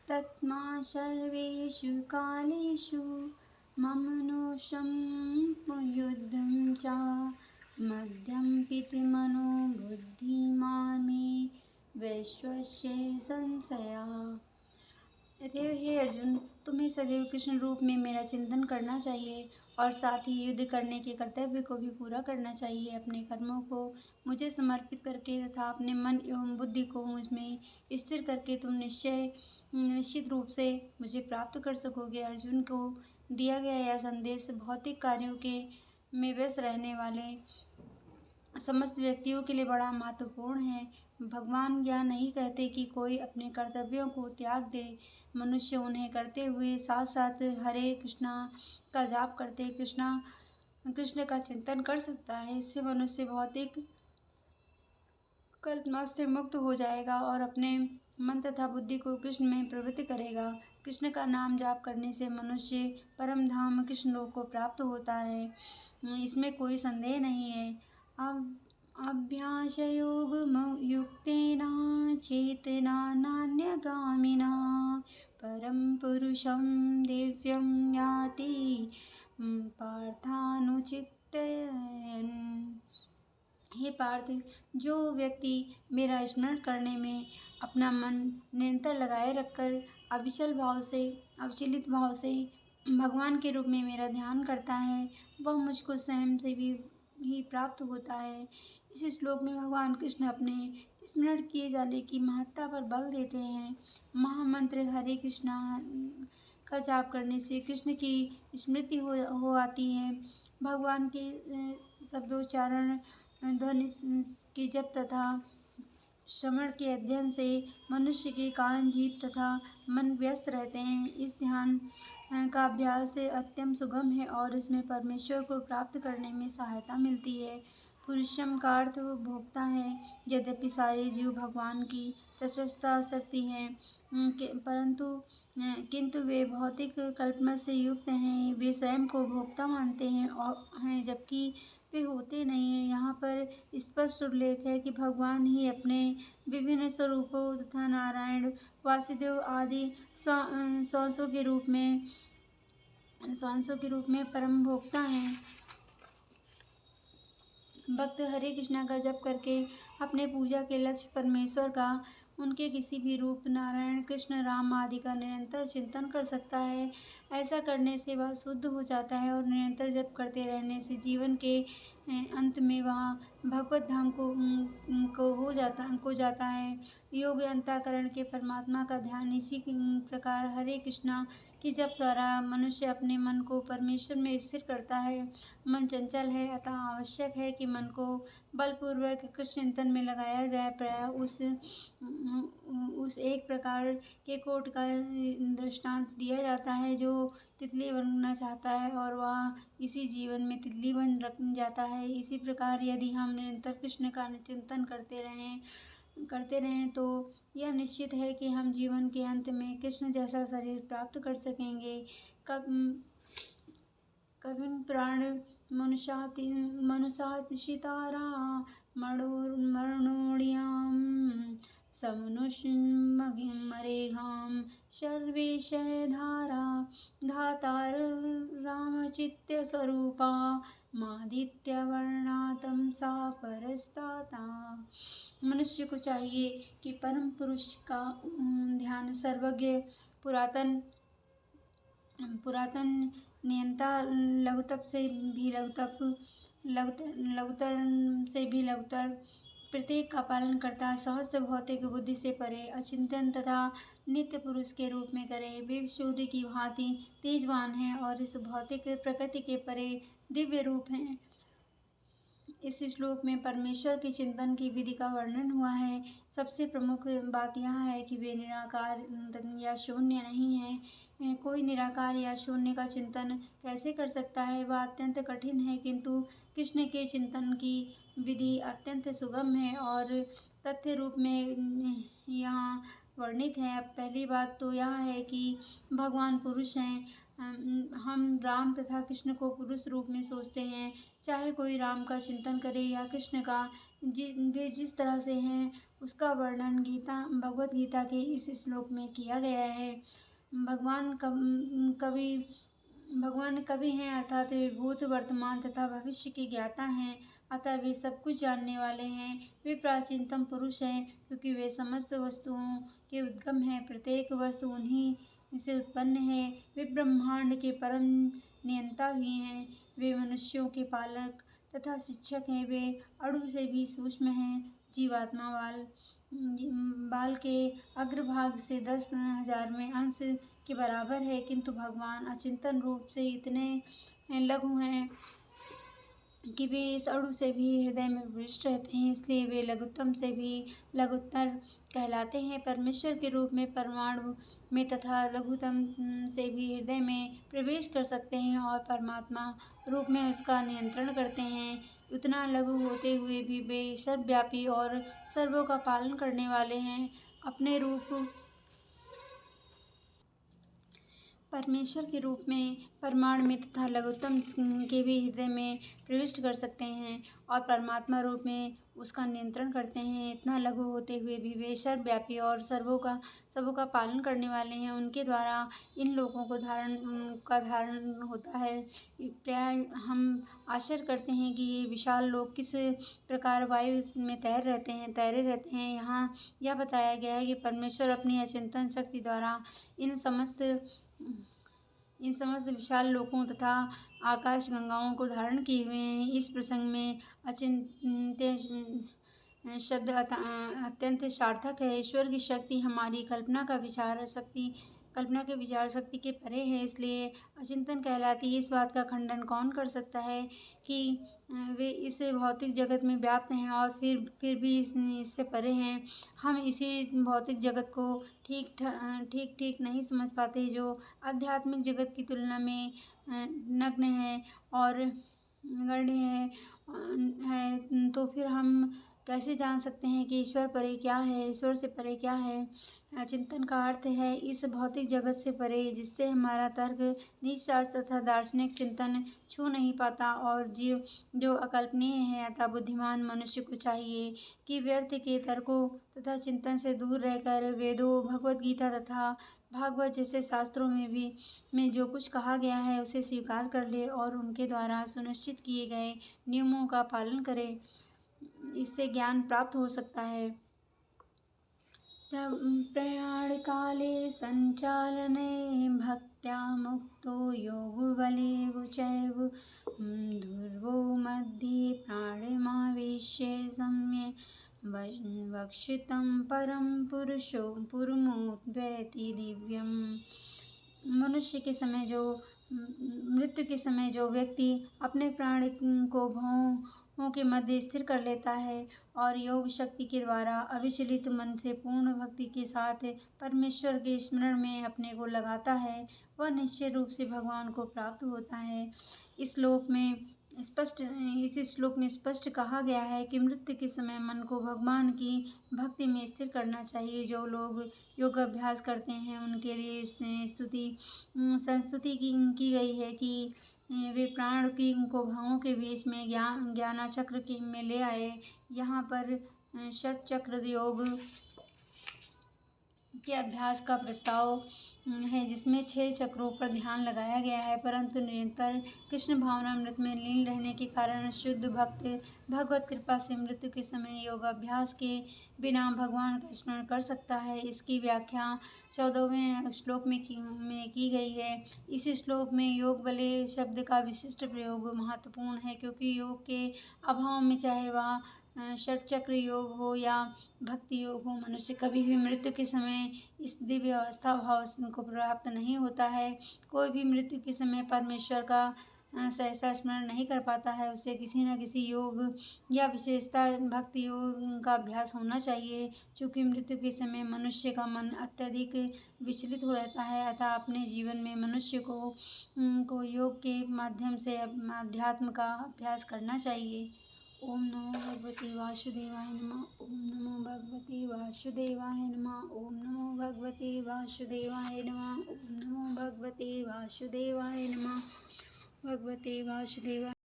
तस्मा सर्वेषु कालेषु ममनुषं युद्धं च मध्यं पितमनो बुद्धिमान् मे विश्वस्य संशयः। अतएव हे अर्जुन, तुम्हें सदैव कृष्ण रूप में मेरा चिंतन करना चाहिए और साथ ही युद्ध करने के कर्तव्य को भी पूरा करना चाहिए। अपने कर्मों को मुझे समर्पित करके तथा अपने मन एवं बुद्धि को मुझ में स्थिर करके तुम निश्चित रूप से मुझे प्राप्त कर सकोगे। अर्जुन को दिया गया यह संदेश भौतिक कार्यों के में व्यस्त रहने वाले समस्त व्यक्तियों के लिए बड़ा महत्वपूर्ण है। भगवान यह नहीं कहते कि कोई अपने कर्तव्यों को त्याग दे। मनुष्य उन्हें करते हुए साथ साथ हरे कृष्णा का जाप करते कृष्ण का चिंतन कर सकता है। इससे मनुष्य भौतिक कल्पना से मुक्त हो जाएगा और अपने मन तथा बुद्धि को कृष्ण में प्रवृत्त करेगा। कृष्ण का नाम जाप करने से मनुष्य परम धाम कृष्ण लोक को प्राप्त होता है, इसमें कोई संदेह नहीं है। अभ्यासयोगयुक्तेन चेतना नान्यगामिना परम पुरुषं दिव्यं याति पार्थानुचिन्तयन्। हे पार्थ, जो व्यक्ति मेरा स्मरण करने में अपना मन निरंतर लगाए रखकर अविचलित भाव से भगवान के रूप में मेरा ध्यान करता है, वह मुझको स्वयं से भी ही प्राप्त होता है। इस श्लोक में भगवान कृष्ण अपने स्मरण किए जाने की महत्ता पर बल देते हैं। महामंत्र हरे कृष्णा का जाप करने से कृष्ण की स्मृति हो आती है। भगवान के शब्दोच्चारण, ध्वनि के जप तथा श्रवण के अध्ययन से मनुष्य के कान, जीभ तथा मन व्यस्त रहते हैं। इस ध्यान का अभ्यास अत्यंत सुगम है और इसमें परमेश्वर को प्राप्त करने में सहायता मिलती है। पुरुषम का अर्थ भोक्ता है। यद्यपि सारे जीव भगवान की तटस्थ शक्ति हैं, किंतु वे भौतिक कल्पना से युक्त हैं। वे स्वयं को भोक्ता मानते हैं जबकि वे होते नहीं हैं। यहाँ पर स्पष्ट उल्लेख है कि भगवान ही अपने विभिन्न स्वरूपों तथा नारायण, वासुदेव आदि स्वांशों के रूप में परम भोक्ता हैं। भक्त हरे कृष्णा का जप करके अपने पूजा के लक्ष्य परमेश्वर का उनके किसी भी रूप नारायण, कृष्ण, राम आदि का निरंतर चिंतन कर सकता है। ऐसा करने से वह शुद्ध हो जाता है और निरंतर जप करते रहने से जीवन के अंत में वह भगवत धाम को जाता है। योग अंतःकरण के परमात्मा का ध्यान इसी प्रकार हरे कृष्णा के जप द्वारा मनुष्य अपने मन को परमेश्वर में स्थिर करता है। मन चंचल है, अतः आवश्यक है कि मन को बलपूर्वक कृष्ण चिंतन में लगाया जाए। प्रायः उस एक प्रकार के कोट का दृष्टांत दिया जाता है जो तितली बनना चाहता है और वह इसी जीवन में तितली बन जाता है। इसी प्रकार यदि हम निरंतर कृष्ण का चिंतन करते रहें तो यह निश्चित है कि हम जीवन के अंत में कृष्ण जैसा शरीर प्राप्त कर सकेंगे। कविं प्राण मनुषातिशितारा मरणोड़ियां समनुष्मरेघां सर्वेश धातार रामचित्तस्वरूपा मादित्यवर्णा तमसा परस्ताता। मनुष्य को चाहिए कि परम पुरुष का ध्यान सर्वज्ञ, पुरातन नियंता, लघुतर से भी लघुतर, प्रत्येक का पालन करता, समस्त भौतिक बुद्धि से परे, अचिंतन तथा नित्य पुरुष के रूप में करे। वे सूर्य की भांति तेजवान हैं और इस भौतिक प्रकृति के परे दिव्य रूप हैं। इस श्लोक में परमेश्वर के चिंतन की विधि का वर्णन हुआ है। सबसे प्रमुख बात यह है कि वे निराकार या शून्य नहीं है। कोई निराकार या शून्य का चिंतन कैसे कर सकता है, वह अत्यंत कठिन है, किंतु कृष्ण के चिंतन की विधि अत्यंत सुगम है और तथ्य रूप में यहाँ वर्णित है। अब पहली बात तो यह है कि भगवान पुरुष हैं। हम राम तथा कृष्ण को पुरुष रूप में सोचते हैं। चाहे कोई राम का चिंतन करे या कृष्ण का, वे जिस तरह से हैं उसका वर्णन भगवत गीता के इस श्लोक में किया गया है। भगवान कवि भगवान कवि हैं, अर्थात वे भूत, वर्तमान तथा भविष्य के ज्ञाता हैं। अतः वे सब कुछ जानने वाले हैं। वे प्राचीनतम पुरुष हैं, क्योंकि वे समस्त वस्तुओं के उद्गम हैं। प्रत्येक वस्तु उन्हीं से उत्पन्न है। वे ब्रह्मांड के परम नियंता भी हैं। वे मनुष्यों के पालक तथा शिक्षक हैं। वे अणु से भी सूक्ष्म हैं। जीवात्मा बाल के अग्रभाग से 10,000वें अंश के बराबर है, किंतु भगवान अचिंतन रूप से इतने लघु हैं कि वे इस अणु से भी हृदय में प्रविष्ट रहते हैं, इसलिए वे लघुत्तम से भी लघुत्तर कहलाते हैं। परमेश्वर के रूप में परमाणु में तथा लघुत्तम से भी हृदय में प्रवेश कर सकते हैं और परमात्मा रूप में उसका नियंत्रण करते हैं। उतना लघु होते हुए भी वे सर्वव्यापी और सर्वों का पालन करने वाले हैं। अपने रूप परमेश्वर के रूप में परमाणु में तथा लघुत्तम के भी हृदय में प्रविष्ट कर सकते हैं और परमात्मा रूप में उसका नियंत्रण करते हैं। इतना लघु होते हुए भी वे सर्वव्यापी और सबों का पालन करने वाले हैं। उनके द्वारा इन लोगों को धारण होता है। प्राय हम आश्चर्य करते हैं कि ये विशाल लोग किस प्रकार वायु में तैरे रहते हैं। यहाँ यह बताया गया है कि परमेश्वर अपनी अचिंतन शक्ति द्वारा इन समस्त विशाल लोकों तथा आकाश गंगाओं को धारण किए हुए हैं। इस प्रसंग में अचिंत्य शब्द अत्यंत सार्थक है। ईश्वर की शक्ति हमारी कल्पना के विचार शक्ति के परे है, इसलिए अचिंतन कहलाती है। इस बात का खंडन कौन कर सकता है कि वे इस भौतिक जगत में व्याप्त हैं और फिर भी इससे परे हैं। हम इसी भौतिक जगत को ठीक नहीं समझ पाते, जो आध्यात्मिक जगत की तुलना में नग्न है और नगण्य है। तो फिर हम कैसे जान सकते हैं कि ईश्वर से परे क्या है? चिंतन का अर्थ है इस भौतिक जगत से परे, जिससे हमारा तर्क, नीतिशास्त्र तथा दार्शनिक चिंतन छू नहीं पाता और जो अकल्पनीय है। अतः बुद्धिमान मनुष्य को चाहिए कि व्यर्थ के तर्कों तथा चिंतन से दूर रहकर वेदों, भगवद गीता तथा भागवत जैसे शास्त्रों में जो कुछ कहा गया है उसे स्वीकार कर ले और उनके द्वारा सुनिश्चित किए गए नियमों का पालन करे। इससे ज्ञान प्राप्त हो सकता है। प्रयाण काले संचालने भक्त्या मुक्तो योगबलेव चैव ध्रुवो मध्ये प्राणमावेश्य सम्य वक्षितं परम पुरुषो पुरुमोद्वैति दिव्यम। मृत्यु के समय जो व्यक्ति अपने प्राण को भौहों के मध्य स्थिर कर लेता है और योग शक्ति के द्वारा अविचलित मन से पूर्ण भक्ति के साथ परमेश्वर के स्मरण में अपने को लगाता है, वह निश्चय रूप से भगवान को प्राप्त होता है। इस श्लोक में स्पष्ट कहा गया है कि मृत्यु के समय मन को भगवान की भक्ति में स्थिर करना चाहिए। जो लोग योग अभ्यास करते हैं उनके लिए संस्तुति की गई है कि वे प्राण को भवों के बीच में ज्ञानचक्र में ले आए। यहाँ पर षट चक्र योग के अभ्यास का प्रस्ताव है, जिसमें 6 चक्रों पर ध्यान लगाया गया है। परंतु निरंतर कृष्ण भावनामृत में लीन रहने के कारण शुद्ध भक्त भगवत कृपा से मृत्यु के समय योगाभ्यास के बिना भगवान का स्मरण कर सकता है। इसकी व्याख्या 14वें श्लोक में की गई है। इस श्लोक में योग बले शब्द का विशिष्ट प्रयोग महत्वपूर्ण है, क्योंकि योग के अभाव में चाहे वह षट चक्र योग हो या भक्ति योग हो, मनुष्य कभी भी मृत्यु के समय इस दिव्य अवस्था भाव को प्राप्त नहीं होता है। कोई भी मृत्यु के समय परमेश्वर का सहसा स्मरण नहीं कर पाता है। उसे किसी न किसी योग या विशेषता भक्ति योग का अभ्यास होना चाहिए। चूँकि मृत्यु के समय मनुष्य का मन अत्यधिक विचलित हो रहता है, अतः अपने जीवन में मनुष्य को योग के माध्यम से अध्यात्म का अभ्यास करना चाहिए। ओम नमो भगवते वासुदेवाय नमः। ओम नमो भगवते वासुदेवाय नमः। ओम नमो भगवते वासुदेवाय नमः। ओम नमो भगवते वासुदेवाय नमः। भगवते वासुदेवाय।